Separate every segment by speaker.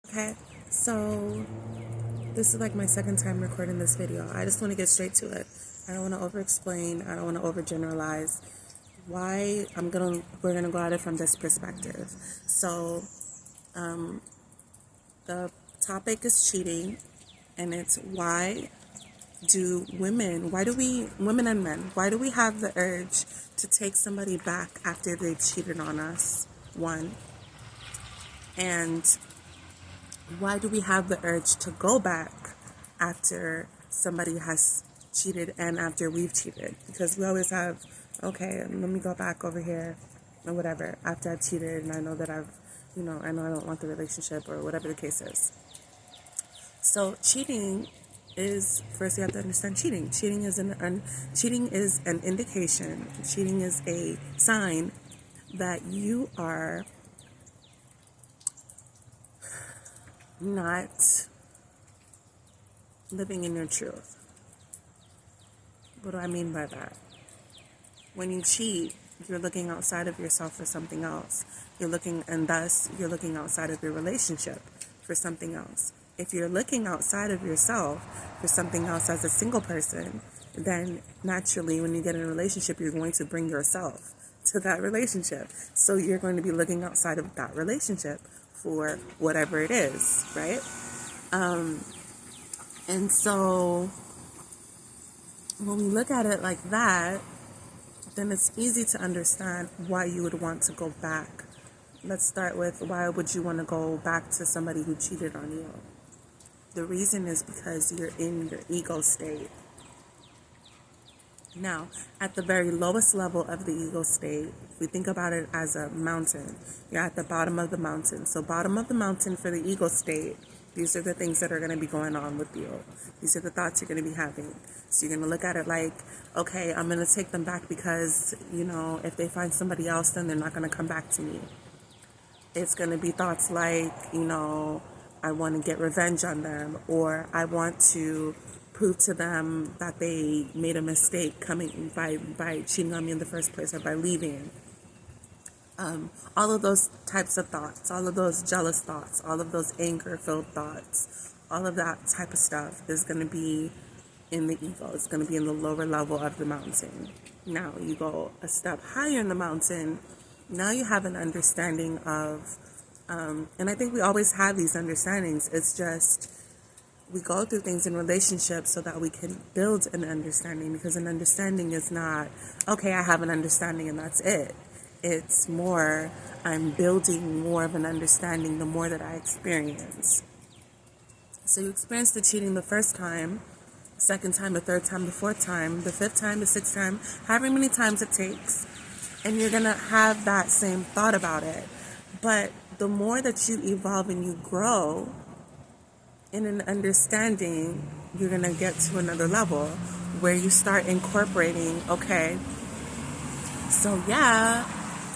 Speaker 1: Okay, so this is like my second time recording this video. I just want to get straight to it. I don't want to over explain. I don't want to overgeneralize. We're gonna go at it from this perspective. So the topic is cheating, and it's women and men, why do we have the urge to take somebody back after they've cheated on us? One. And why do we have the urge to go back after somebody has cheated and after we've cheated? Because we always have, okay, let me go back over here or whatever after I've cheated and I know that I know I don't want the relationship or whatever the case is. So cheating is, first you have to understand cheating. Cheating is an indication. Cheating is a sign that you are not living in your truth. What do I mean by that? When you cheat, you're looking outside of yourself for something else. You're looking outside of your relationship for something else. If you're looking outside of yourself for something else as a single person, then naturally when you get in a relationship, you're going to bring yourself to that relationship. So you're going to be looking outside of that relationship for whatever it is, right? And so when we look at it like that, then it's easy to understand why you would want to go back. Let's start with, why would you want to go back to somebody who cheated on you? The reason is because you're in your ego state. Now, at the very lowest level of the ego state, if we think about it as a mountain, you're at the bottom of the mountain. So bottom of the mountain for the ego state, these are the things that are going to be going on with you. These are the thoughts you're going to be having. So you're going to look at it like, okay, I'm going to take them back because, if they find somebody else, then they're not going to come back to me. It's going to be thoughts like, I want to get revenge on them, or I want to prove to them that they made a mistake coming by cheating on me in the first place or by leaving. All of those types of thoughts, all of those jealous thoughts, all of those anger-filled thoughts, all of that type of stuff is going to be in the ego. It's going to be in the lower level of the mountain. Now you go a step higher in the mountain. Now you have an understanding of, and I think we always have these understandings. It's just we go through things in relationships so that we can build an understanding, because an understanding is not, okay, I have an understanding and that's it. It's more, I'm building more of an understanding the more that I experience. So you experience the cheating the first time, second time, the third time, the fourth time, the fifth time, the sixth time, however many times it takes. And you're going to have that same thought about it. But the more that you evolve and you grow in an understanding, you're going to get to another level where you start incorporating, okay, so yeah,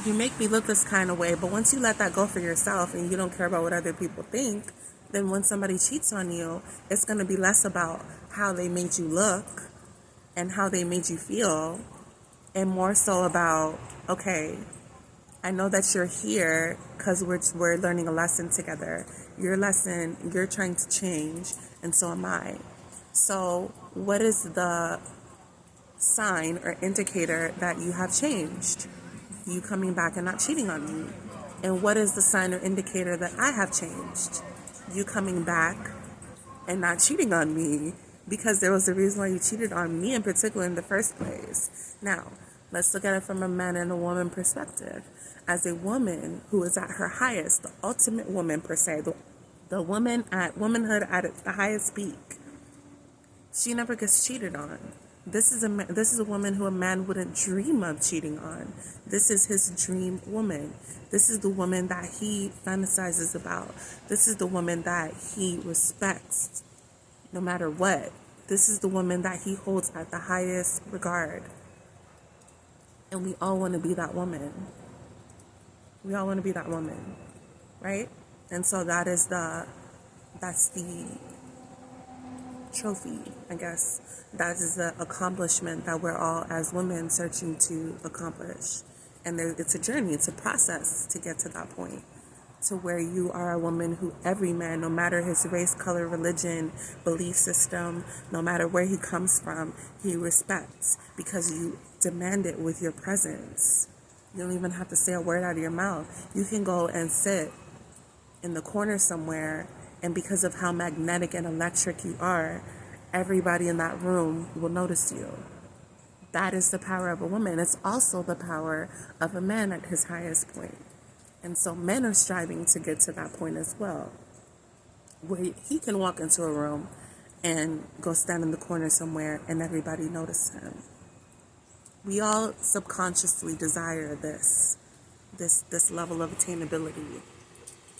Speaker 1: you make me look this kind of way, but once you let that go for yourself and you don't care about what other people think, then when somebody cheats on you, it's going to be less about how they made you look and how they made you feel, and more so about, okay, I know that you're here because we're learning a lesson together. Your lesson, you're trying to change, and so am I. So what is the sign or indicator that you have changed? You coming back and not cheating on me. And what is the sign or indicator that I have changed? You coming back and not cheating on me, because there was a reason why you cheated on me in particular in the first place. Now, let's look at it from a man and a woman perspective. As a woman who is at her highest, the ultimate woman per se, the woman at womanhood at the highest peak, she never gets cheated on. This is a woman who a man wouldn't dream of cheating on. This is his dream woman. This is the woman that he fantasizes about. This is the woman that he respects no matter what. This is the woman that he holds at the highest regard. And we all want to be that woman. We all want to be that woman, right? And so that's the trophy, I guess. That is the accomplishment that we're all as women searching to accomplish. And it's a journey, it's a process to get to that point. to where you are a woman who every man, no matter his race, color, religion, belief system, no matter where he comes from, he respects because you demand it with your presence. You don't even have to say a word out of your mouth. You can go and sit in the corner somewhere, and because of how magnetic and electric you are, everybody in that room will notice you. That is the power of a woman. It's also the power of a man at his highest point. And so men are striving to get to that point as well, where he can walk into a room and go stand in the corner somewhere and everybody notice him. We all subconsciously desire this level of attainability.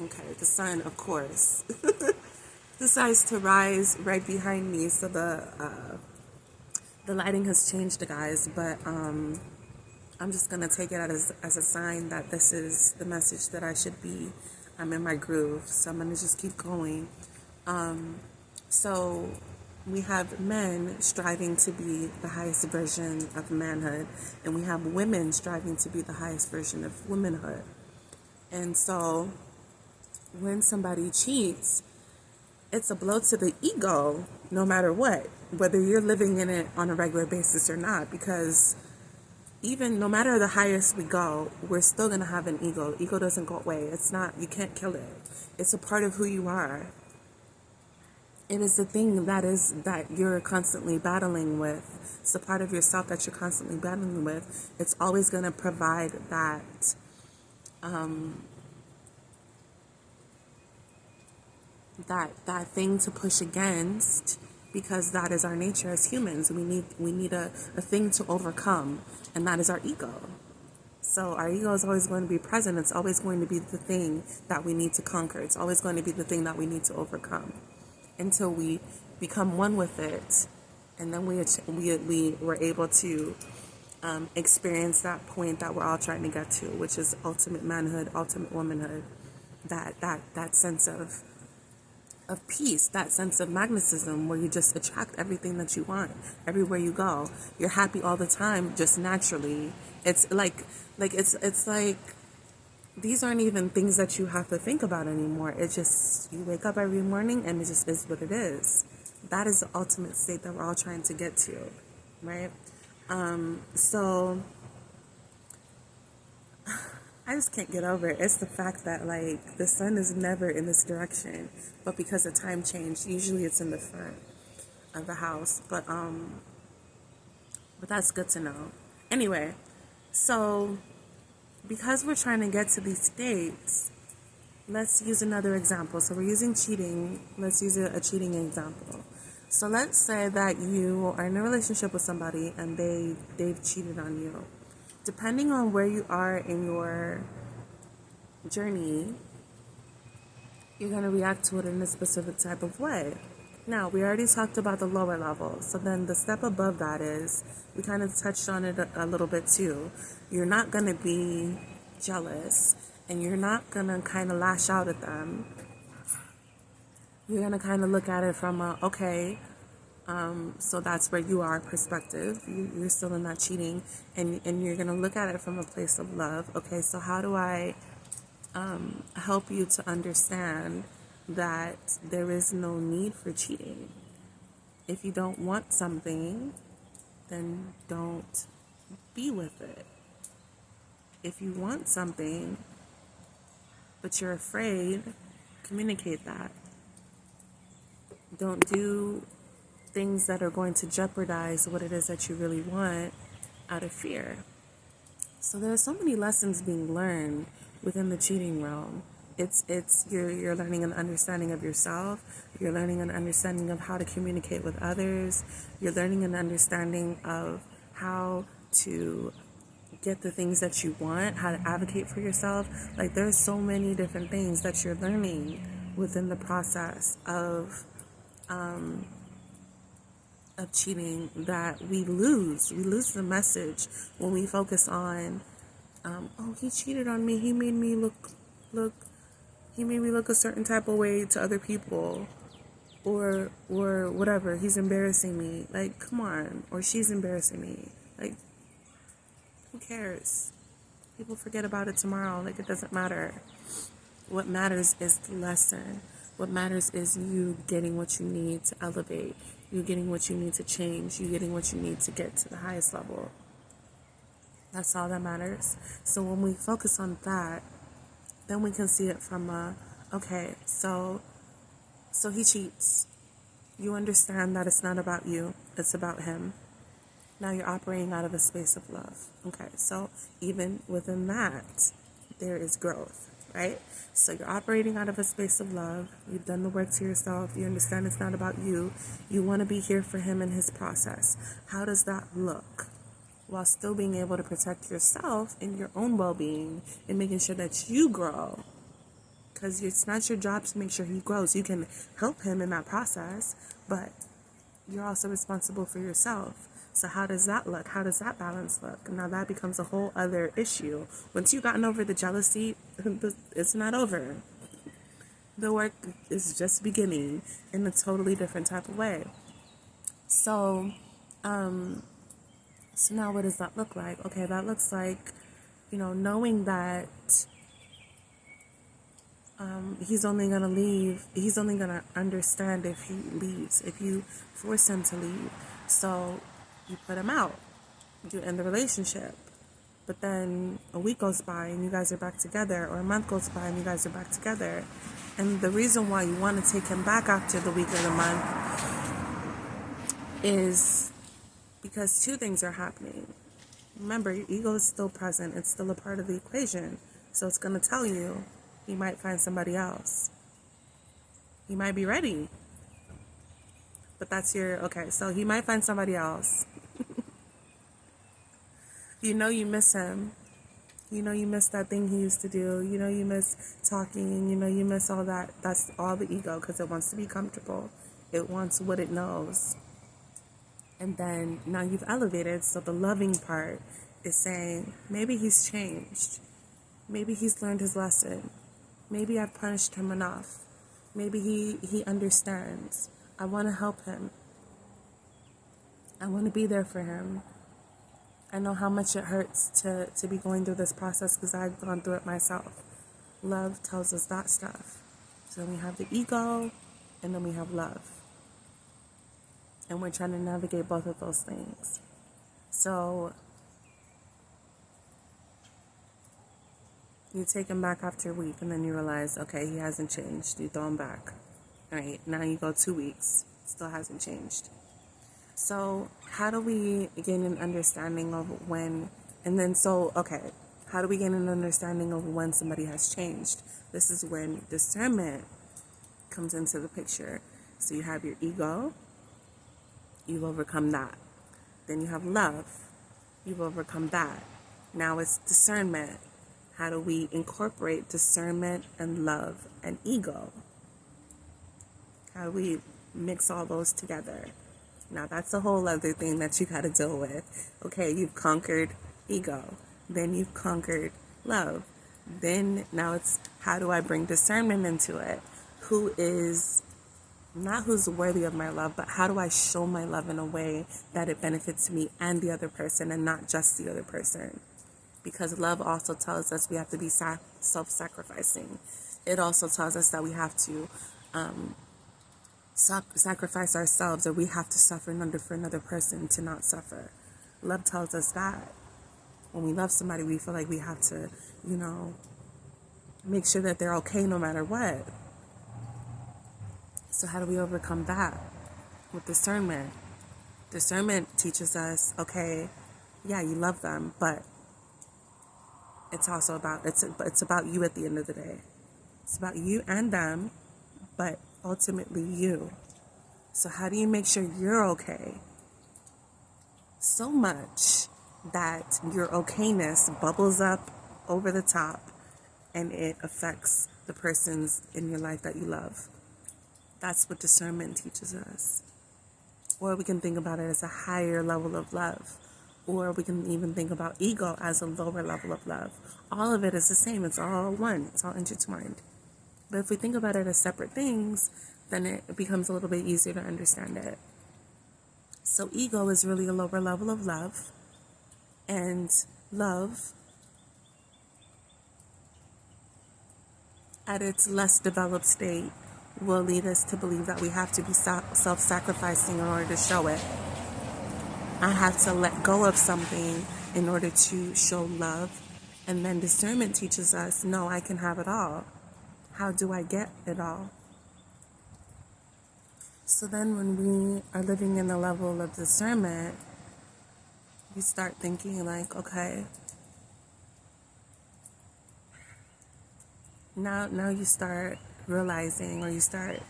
Speaker 1: Okay, the sun, of course, decides to rise right behind me, so the lighting has changed, guys, but I'm just gonna take it as a sign that this is the message that I should be. I'm in my groove, so I'm gonna just keep going. So we have men striving to be the highest version of manhood, and we have women striving to be the highest version of womanhood. And so when somebody cheats, it's a blow to the ego, no matter what, whether you're living in it on a regular basis or not, because even no matter the highest we go, we're still going to have an ego. Ego doesn't go away. It's not, you can't kill it. It's a part of who you are. It is the thing that you're constantly battling with. It's a part of yourself that you're constantly battling with. It's always going to provide that that thing to push against, because that is our nature as humans. We need a thing to overcome, and that is our ego. So our ego is always going to be present. It's always going to be the thing that we need to conquer. It's always going to be the thing that we need to overcome until we become one with it, and then we were able to experience that point that we're all trying to get to, which is ultimate manhood, ultimate womanhood. That sense of peace, that sense of magnetism, where you just attract everything that you want everywhere you go. You're happy all the time, just naturally. It's like it's like these aren't even things that you have to think about anymore. It just, you wake up every morning and it just is what it is. That is the ultimate state that we're all trying to get to, right? So I just can't get over it. It's the fact that, like, the sun is never in this direction, but because of time change, usually it's in the front of the house. But that's good to know. Anyway, so because we're trying to get to these states, let's use another example. So we're using cheating. Let's use a cheating example. So let's say that you are in a relationship with somebody and they've cheated on you. Depending on where you are in your journey, you're going to react to it in a specific type of way. Now, we already talked about the lower level. So then the step above that is, we kind of touched on it a little bit too. You're not going to be jealous, and you're not going to kind of lash out at them. You're going to kind of look at it from so that's where you are perspective. You're still in that cheating, and you're going to look at it from a place of love. Okay, so how do I help you to understand that there is no need for cheating? If you don't want something, then don't be with it. If you want something, but you're afraid, communicate that. Don't do things that are going to jeopardize what it is that you really want out of fear. So there are so many lessons being learned within the cheating realm. You're learning an understanding of yourself. You're learning an understanding of how to communicate with others. You're learning an understanding of how to get the things that you want, how to advocate for yourself. Like, there's so many different things that you're learning within the process of cheating, that we lose the message when we focus on he cheated on me, he made me look a certain type of way to other people, or whatever, he's embarrassing me. Like, come on. Or she's embarrassing me. Like, who cares? People forget about it tomorrow. Like, it doesn't matter. What matters is the lesson. What matters is you getting what you need to elevate, you getting what you need to change, you getting what you need to get to the highest level. That's all that matters. So when we focus on that, then we can see it from okay, so he cheats. You understand that it's not about you, it's about him. Now you're operating out of a space of love. Okay, so even within that, there is growth, right? So you're operating out of a space of love. You've done the work to yourself. You understand it's not about you. You want to be here for him in his process. How does that look? While still being able to protect yourself and your own well-being and making sure that you grow. Because it's not your job to make sure he grows. You can help him in that process, but you're also responsible for yourself. So how does that look? How does that balance look? Now that becomes a whole other issue. Once you've gotten over the jealousy, it's not over. The work is just beginning in a totally different type of way. So now what does that look like? Okay, that looks like, knowing that he's only going to leave, he's only going to understand if he leaves, if you force him to leave. So you put him out, you end the relationship. But then a week goes by and you guys are back together, or a month goes by and you guys are back together. And the reason why you want to take him back after the week or the month is because two things are happening. Remember, your ego is still present. It's still a part of the equation. So it's going to tell you he might find somebody else. He might be ready. But that's okay, so he might find somebody else. You miss him. You miss that thing he used to do. You miss talking. You miss all that. That's all the ego, because it wants to be comfortable. It wants what it knows. And then now you've elevated, so the loving part is saying, maybe he's changed. Maybe he's learned his lesson. Maybe I've punished him enough. Maybe he understands. I want to help him. I want to be there for him. I know how much it hurts to be going through this process because I've gone through it myself. Love tells us that stuff. So then we have the ego, and then we have love. And we're trying to navigate both of those things. So you take him back after a week, and then you realize, okay, he hasn't changed. You throw him back. All right, now you go 2 weeks. Still hasn't changed. So how do we gain an understanding of when, how do we gain an understanding of when somebody has changed? This is when discernment comes into the picture. So you have your ego. You've overcome that. Then you have love. You've overcome that. Now it's discernment. How do we incorporate discernment and love and ego? How do we mix all those together? Now that's a whole other thing that you got to deal with. Okay, you've conquered ego. Then you've conquered love. Then now it's, how do I bring discernment into it? Not who's worthy of my love, but how do I show my love in a way that it benefits me and the other person, and not just the other person? Because love also tells us we have to be self-sacrificing. It also tells us that we have to sacrifice ourselves, or we have to suffer for another person to not suffer. Love tells us that. When we love somebody, we feel like we have to, make sure that they're okay no matter what. So how do we overcome that? With discernment. Discernment teaches us, okay, yeah, you love them, but it's also about, it's about you at the end of the day. It's about you and them, but ultimately you. So how do you make sure you're okay? So much that your okayness bubbles up over the top and it affects the persons in your life that you love. That's what discernment teaches us. Or we can think about it as a higher level of love. Or we can even think about ego as a lower level of love. All of it is the same. It's all one. It's all intertwined. But if we think about it as separate things, then it becomes a little bit easier to understand it. So ego is really a lower level of love. And love at its less developed state will lead us to believe that we have to be self-sacrificing in order to show it. I have to let go of something in order to show love. And then discernment teaches us, no, I can have it all. How do I get it all? So then when we are living in the level of discernment, you start thinking like, okay, now you start realizing, or you start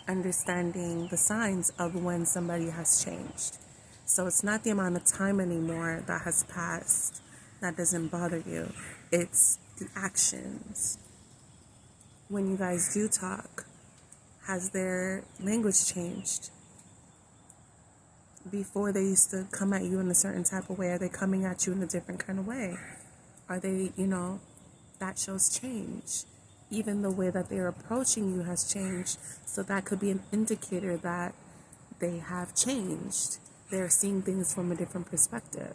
Speaker 1: understanding the signs of when somebody has changed. So it's not the amount of time anymore that has passed that doesn't bother you. It's the actions. When you guys do talk, has their language changed? Before they used to come at you in a certain type of way, are they coming at you in a different kind of way? Are they, that shows change. Even the way that they're approaching you has changed. So that could be an indicator that they have changed. They're seeing things from a different perspective.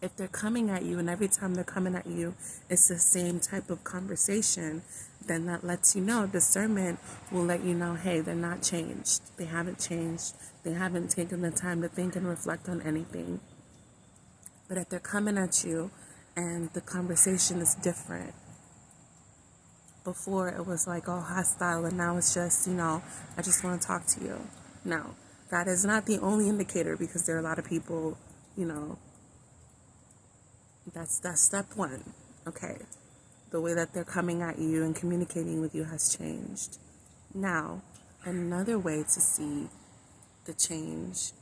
Speaker 1: If they're coming at you and every time they're coming at you, it's the same type of conversation, then that lets you know, discernment will let you know, hey, they're not changed. They haven't changed. They haven't taken the time to think and reflect on anything. But if they're coming at you and the conversation is different, before it was like all hostile and now it's just, I just want to talk to you. No, that is not the only indicator, because there are a lot of people, that's step one. Okay. The way that they're coming at you and communicating with you has changed. Now, another way to see the change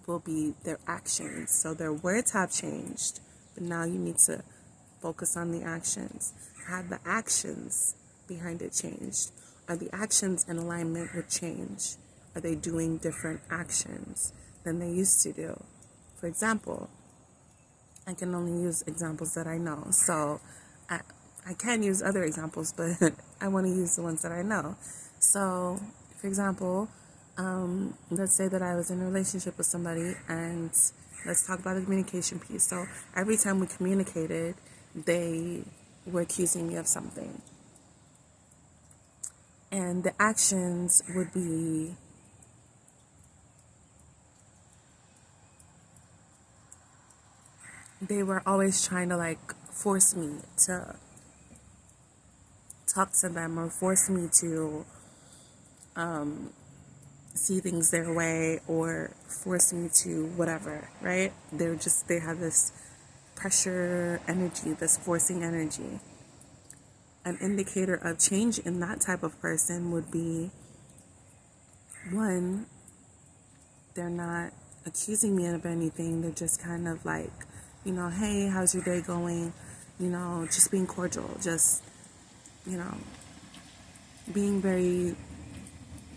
Speaker 1: will be their actions. So their words have changed, but now you need to focus on the actions. Have the actions behind it changed? Are the actions in alignment with change? Are they doing different actions than they used to do? For example, I can only use examples that I know. So I can use other examples, but I want to use the ones that I know. So, for example, let's say that I was in a relationship with somebody, and let's talk about the communication piece. So every time we communicated, they were accusing me of something. And the actions would be, they were always trying to force me to talk to them, or force me to see things their way, or force me to whatever, right? They have this pressure energy, this forcing energy. An indicator of change in that type of person would be, one, they're not accusing me of anything. They're just kind of like, hey, how's your day going? Just being cordial, just, being very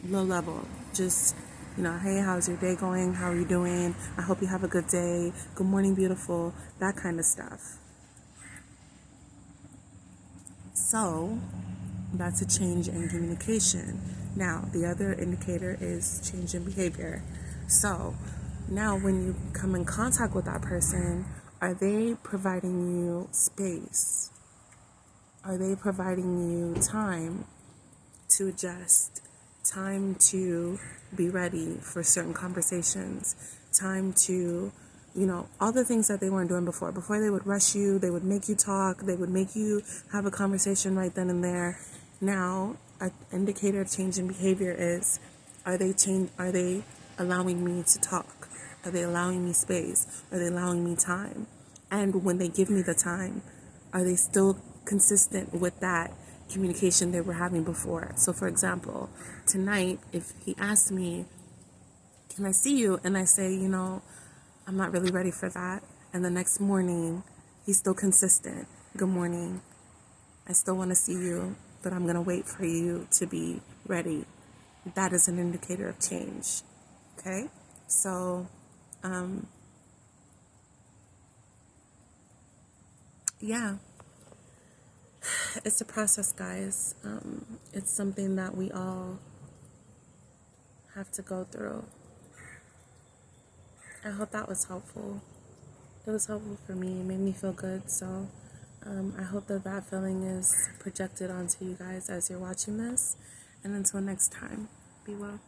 Speaker 1: low level. Just, hey, how's your day going? How are you doing? I hope you have a good day. Good morning, beautiful. That kind of stuff. So that's a change in communication. Now, the other indicator is change in behavior. So now when you come in contact with that person, are they providing you space? Are they providing you time to adjust? Time to be ready for certain conversations? Time to, all the things that they weren't doing before. Before, they would rush you, they would make you talk, they would make you have a conversation right then and there. Now, an indicator of change in behavior is, are they allowing me to talk? Are they allowing me space? Are they allowing me time? And when they give me the time, are they still consistent with that communication they were having before? So for example, tonight, if he asked me, can I see you? And I say, I'm not really ready for that. And the next morning, he's still consistent. Good morning. I still want to see you, but I'm going to wait for you to be ready. That is an indicator of change. Okay? So, yeah. It's a process, guys. It's something that we all have to go through. I hope that was helpful. It was helpful for me. It made me feel good. So I hope that that feeling is projected onto you guys as you're watching this. And until next time, be well.